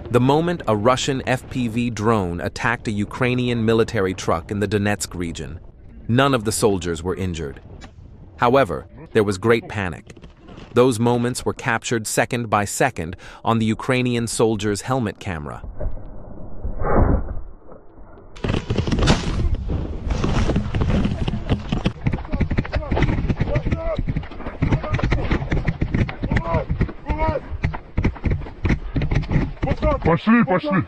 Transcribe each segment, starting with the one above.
The moment a Russian FPV drone attacked a Ukrainian military truck in the Donetsk region, none of the soldiers were injured. However, there was great panic. Those moments were captured second by second on the Ukrainian soldier's helmet camera.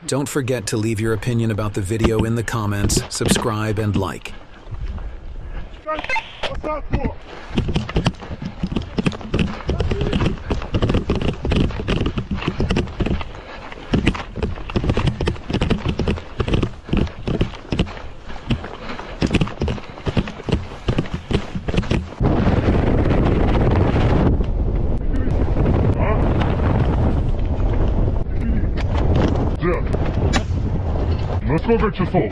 Don't forget to leave your opinion about the video in the comments, subscribe, and like. На сколько часов?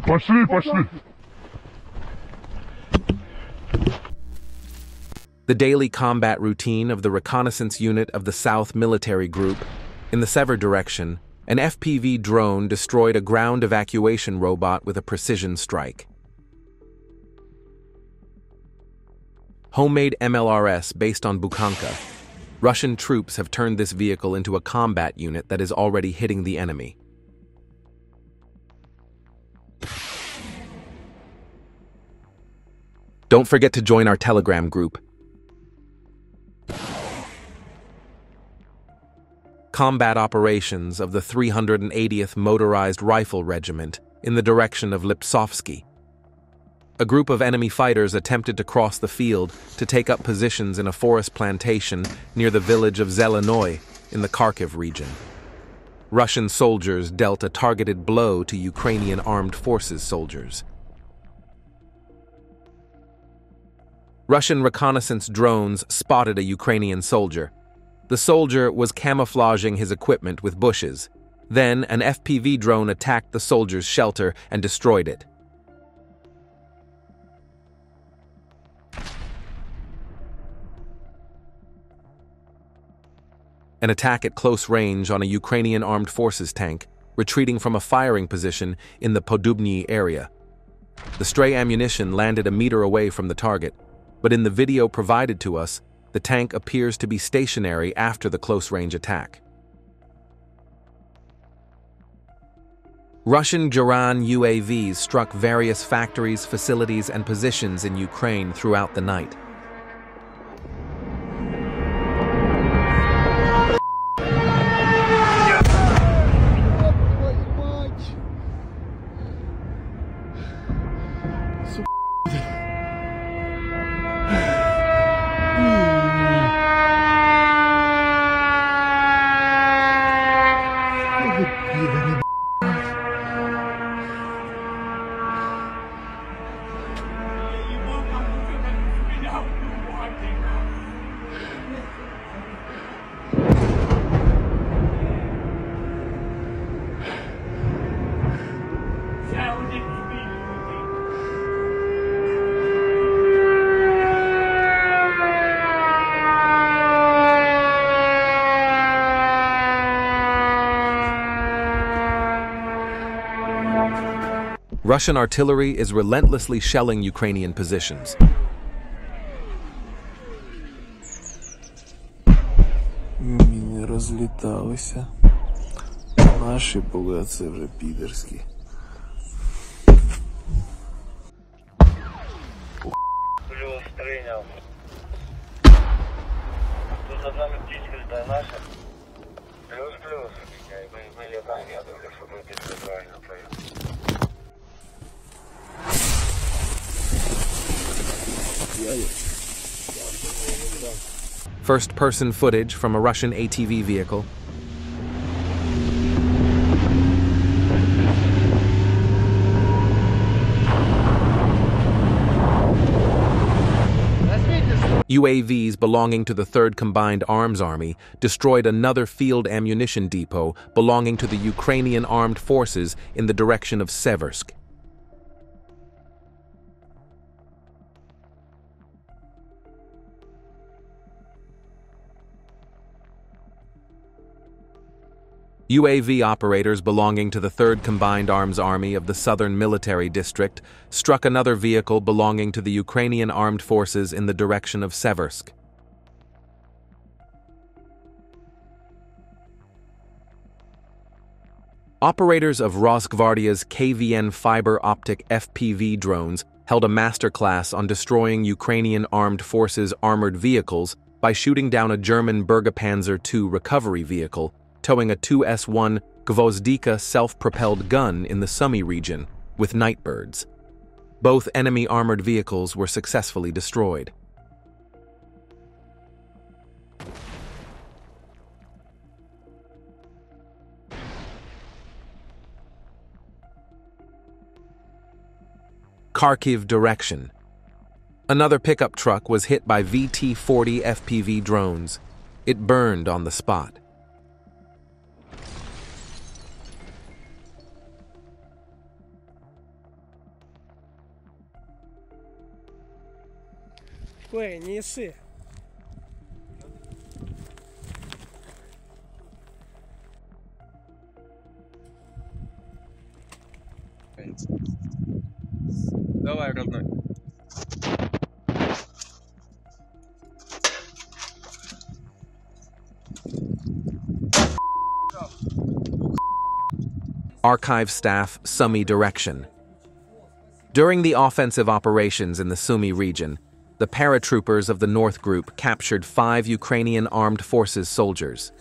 Пошли, пошли. The daily combat routine of the reconnaissance unit of the South Military Group, in the Sever direction, an FPV drone destroyed a ground evacuation robot with a precision strike. Homemade MLRS based on Bukhanka, Russian troops have turned this vehicle into a combat unit that is already hitting the enemy. Don't forget to join our Telegram group. Combat operations of the 380th Motorized Rifle Regiment in the direction of Lipsovsky. A group of enemy fighters attempted to cross the field to take up positions in a forest plantation near the village of Zelenoy in the Kharkiv region. Russian soldiers dealt a targeted blow to Ukrainian armed forces soldiers. Russian reconnaissance drones spotted a Ukrainian soldier. The soldier was camouflaging his equipment with bushes. Then, an FPV drone attacked the soldier's shelter and destroyed it. An attack at close range on a Ukrainian armed forces tank, retreating from a firing position in the Podubny area. The stray ammunition landed a meter away from the target, but in the video provided to us, the tank appears to be stationary after the close-range attack. Russian Buran UAVs struck various factories, facilities, and positions in Ukraine throughout the night. Russian artillery is relentlessly shelling Ukrainian positions. Міни розліталися. Наші були, а це вже підерські. Плюс прийняв. Тут одна птичка літає наша. Плюс. Ми літаємо, я думаю, що ми пішли правильно поїхали. First-person footage from a Russian ATV vehicle. UAVs belonging to the 3rd Combined Arms Army destroyed another field ammunition depot belonging to the Ukrainian Armed Forces in the direction of Seversk. UAV operators belonging to the 3rd Combined Arms Army of the Southern Military District struck another vehicle belonging to the Ukrainian Armed Forces in the direction of Seversk. Operators of Rosgvardia's KVN fiber optic FPV drones held a masterclass on destroying Ukrainian Armed Forces armored vehicles by shooting down a German Bergepanzer II recovery vehicle towing a 2S1 Gvozdika self-propelled gun in the Sumy region with Nightbirds. Both enemy armored vehicles were successfully destroyed. Kharkiv direction. Another pickup truck was hit by VT-40 FPV drones. It burned on the spot. Ой, не ссы. Давай, родной. Archive staff, Sumy direction. During the offensive operations in the Sumy region, the paratroopers of the North Group captured 5 Ukrainian Armed Forces soldiers,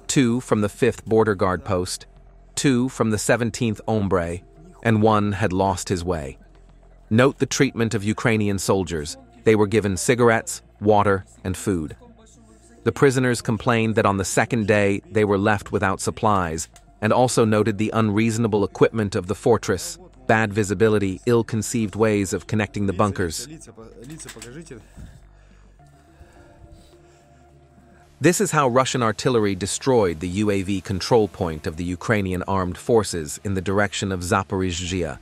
2 from the 5th Border Guard Post, 2 from the 17th Ombre, and 1 had lost his way. Note the treatment of Ukrainian soldiers. They were given cigarettes, water, and food. The prisoners complained that on the 2nd day they were left without supplies, and also noted the unreasonable equipment of the fortress, bad visibility, ill-conceived ways of connecting the bunkers. This is how Russian artillery destroyed the UAV control point of the Ukrainian armed forces in the direction of Zaporizhzhia.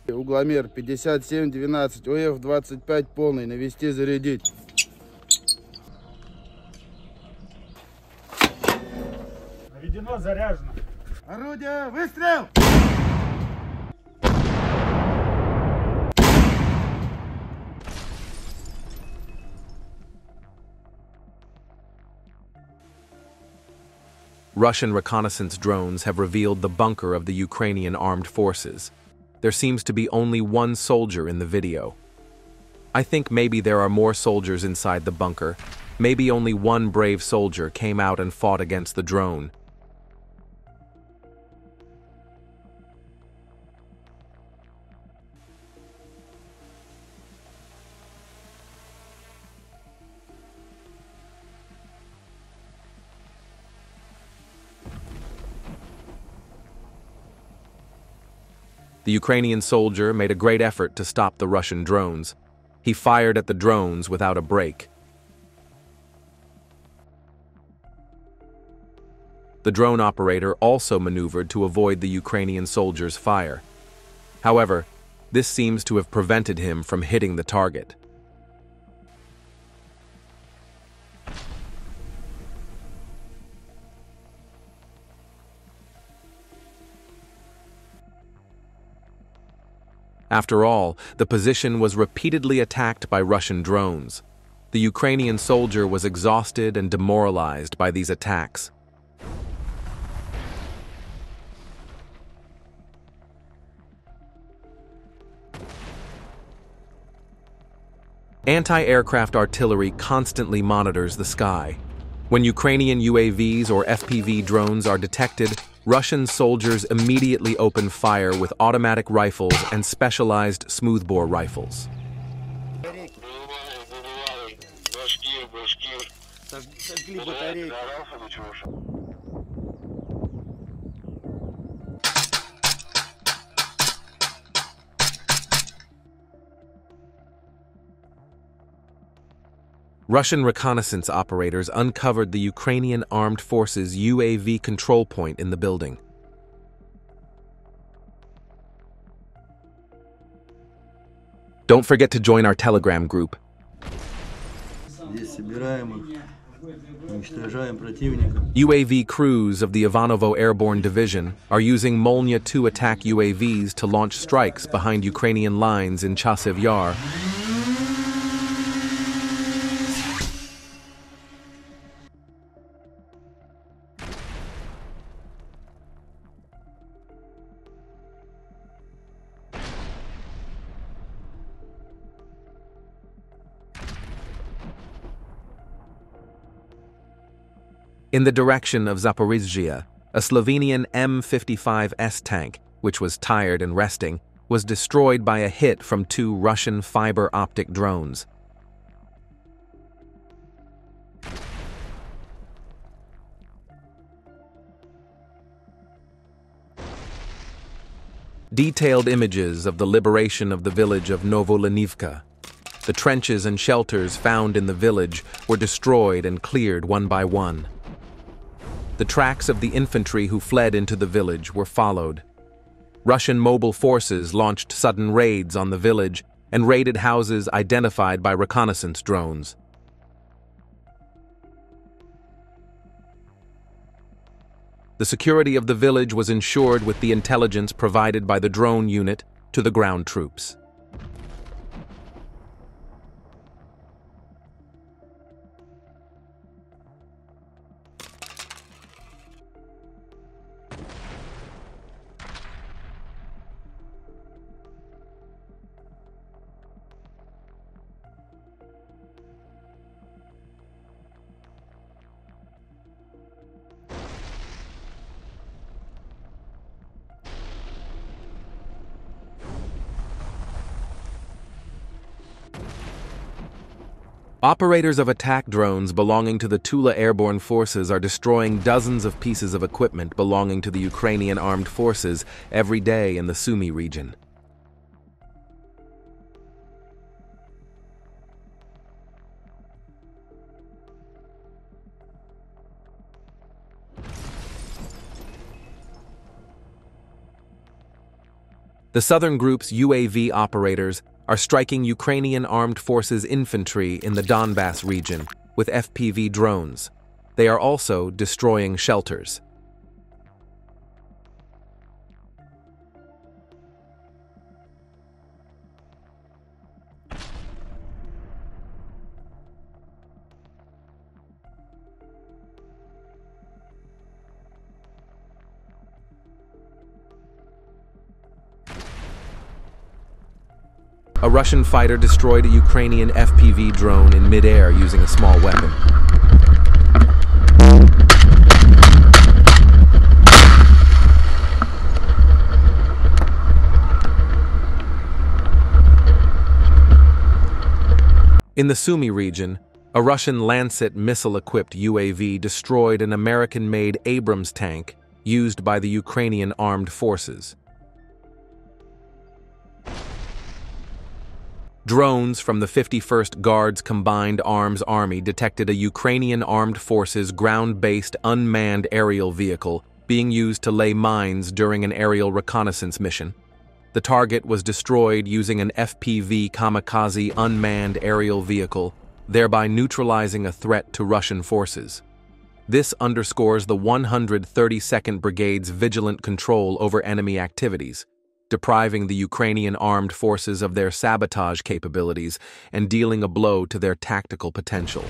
Угломер 57-12, ОФ-25 полный, навести, зарядить. Наведено, заряжено. Орудие, выстрел! Russian reconnaissance drones have revealed the bunker of the Ukrainian armed forces. There seems to be only one soldier in the video. I think maybe there are more soldiers inside the bunker. Maybe only one brave soldier came out and fought against the drone. The Ukrainian soldier made a great effort to stop the Russian drones. He fired at the drones without a break. The drone operator also maneuvered to avoid the Ukrainian soldier's fire. However, this seems to have prevented him from hitting the target. After all, the position was repeatedly attacked by Russian drones. The Ukrainian soldier was exhausted and demoralized by these attacks. Anti-aircraft artillery constantly monitors the sky. When Ukrainian UAVs or FPV drones are detected, Russian soldiers immediately open fire with automatic rifles and specialized smoothbore rifles. Russian reconnaissance operators uncovered the Ukrainian armed forces' UAV control point in the building. Don't forget to join our Telegram group. UAV crews of the Ivanovo Airborne Division are using Molnya 2 attack UAVs to launch strikes behind Ukrainian lines in Chasiv Yar. In the direction of Zaporizhzhia, a Slovenian M55S tank, which was tired and resting, was destroyed by a hit from 2 Russian fiber optic drones. Detailed images of the liberation of the village of Novolenivka. The trenches and shelters found in the village were destroyed and cleared one by one. The tracks of the infantry who fled into the village were followed. Russian mobile forces launched sudden raids on the village and raided houses identified by reconnaissance drones. The security of the village was ensured with the intelligence provided by the drone unit to the ground troops. Operators of attack drones belonging to the Tula Airborne Forces are destroying dozens of pieces of equipment belonging to the Ukrainian armed forces every day in the Sumy region. The southern group's UAV operators are striking Ukrainian armed forces infantry in the Donbass region with FPV drones. They are also destroying shelters. A Russian fighter destroyed a Ukrainian FPV drone in mid-air using a small weapon. In the Sumy region, a Russian Lancet missile-equipped UAV destroyed an American-made Abrams tank used by the Ukrainian armed forces. Drones from the 51st Guards Combined Arms Army detected a Ukrainian armed forces ground-based unmanned aerial vehicle being used to lay mines during an aerial reconnaissance mission. The target was destroyed using an FPV kamikaze unmanned aerial vehicle, thereby neutralizing a threat to Russian forces. This underscores the 132nd Brigade's vigilant control over enemy activities, depriving the Ukrainian armed forces of their sabotage capabilities and dealing a blow to their tactical potential.